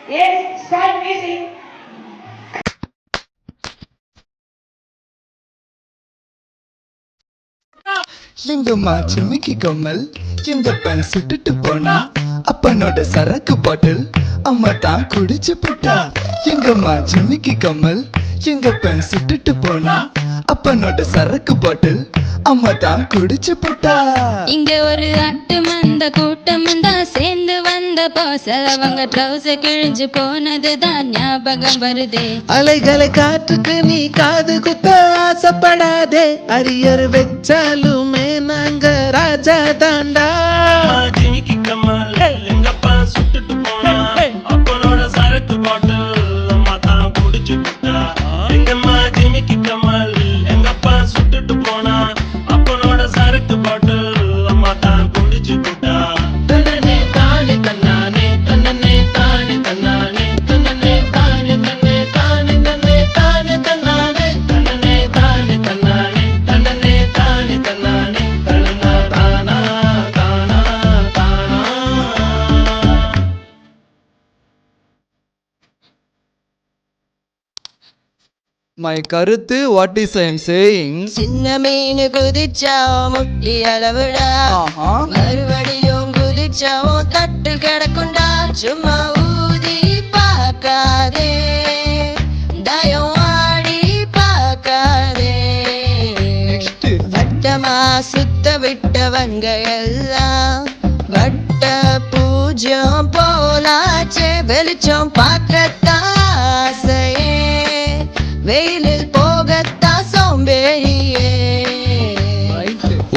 Yes, start music. லிங்கம்மா சிமிக்கி கம்மல் எங்கப்பன் சுட்டுட்டு போனா அப்பனோட சரக்கு பாட்டில் அம்மா தான் குடிச்சு போட்டா. எங்கம்மா சிமிக்கி கம்மல் எங்கப்பன் சுட்டுட்டு போனா அப்பனோட சரக்கு பாட்டில் அம்மா தான் குடிச்சு போட்டா. இங்க ஒரு அட்டு மந்த கூட்டம் தான் சேர்ந்து வந்த போசவங்க ட்ரௌசர் கிழிஞ்சு போனதுதான் ஞாபகம் வருதே. அலைகளை காற்றுக்கு நீ காது குத்த ஆசைப்படாதே, அரியர் வச்சாலுமே நாங்க ராஜா தாண்டா. ஜிமிக்கி கம்மல் எங்கப்பா சுட்டுட்டு போனா அப்பனோட சரக்கு பாட்டில் அம்மா தான் குடிச்சு விட்டா. எங்கம்மா ஜிமிக்கி கம்மல் எங்கப்பா சுட்டுட்டு போனா அப்பனோட சரக்கு பாட்டில் அம்மா தான் குடிச்சு விட்டா. தன்னே தானே தன்னானே தன்னே தானே தன்னானே தன்னே தானே தன்னே தானே தன்னே தானே தன்னானே தன்னே தானே தன்னானே தன்னே தானே தன்னானே தன்னா தானா தானா தானா. மை கருத்து what is I am saying. சின்ன மீன் குதிச்சா முட்டி அளவுடா, மறுபடியும் குதிச்சா தட்டு கிடக்குண்டா. சும்மா ஊதி பார்க்காதே, தயம் ஆடி பார்க்காதே. வட்டமா சுத்த விட்டவங்க எல்லாம் வட்ட பூஜ்யம் போலாச்சே. வெளிச்சம் பார்க்கத்தான் ஆசையே, வெயிலில் போகத்தான் சோம்பேறியே.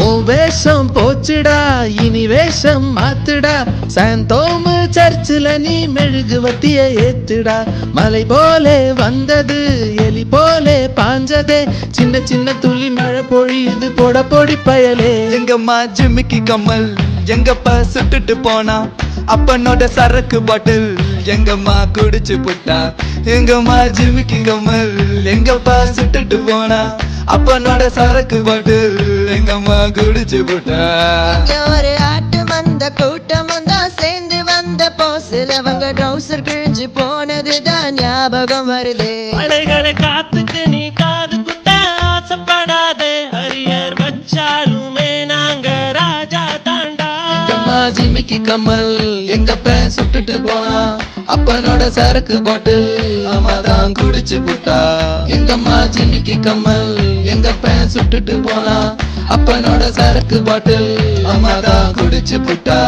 ஓ வேஷம் போச்சுடா, இனி வேஷம் மாத்துடா. சாந்தோமு சர்ச்சில் நீ மெழுகுவத்திய ஏத்துடா. மலை போலே வந்தது எலி போலே பாஞ்சதே, சின்ன சின்ன துளி மழை பொழியுது போட பொடி பயலே. எங்கம்மா ஜிமிக்கி கம்மல் எங்கப்பா சுட்டுட்டு போனா அப்பனோட சரக்கு பாட்டில் எங்கம்மா குடிச்சு புட்டா. எங்கம்மா ஜிமிக்கி கம்மல் எங்கப்பா சுட்டுட்டு போனா அப்பனோட சரக்கு பாட்டில் எங்கம்மா குடிச்சு புட்டா. இங்க ஒரு ஆட்டு மந்த கூட்டம் தான் சேர்ந்து வந்த போசிலவங்க ட்ரௌசர் கிழிஞ்சு போனதுதான் ஞாபகம் வருதே. அலைகளை காத்துக்கு நீ காது குத்த ஆசைப்படாதே, அரியர் வச்சாலுமே நாங்க ராஜா தாண்டா. எங்கம்மா ஜிமிக்கி கம்மல் எங்கப்ப சுட்டுட்டு போனா அப்பனோட சரக்கு பாட்டில் அம்மா தான் குடிச்சு புட்டா. எங்கம்மா ஜிமிக்கி கம்மல் எங்கப்ப சுட்டுட்டு போனா அப்பனோட சரக்கு பாட்டில் அம்மா தான் குடிச்சு புட்டா.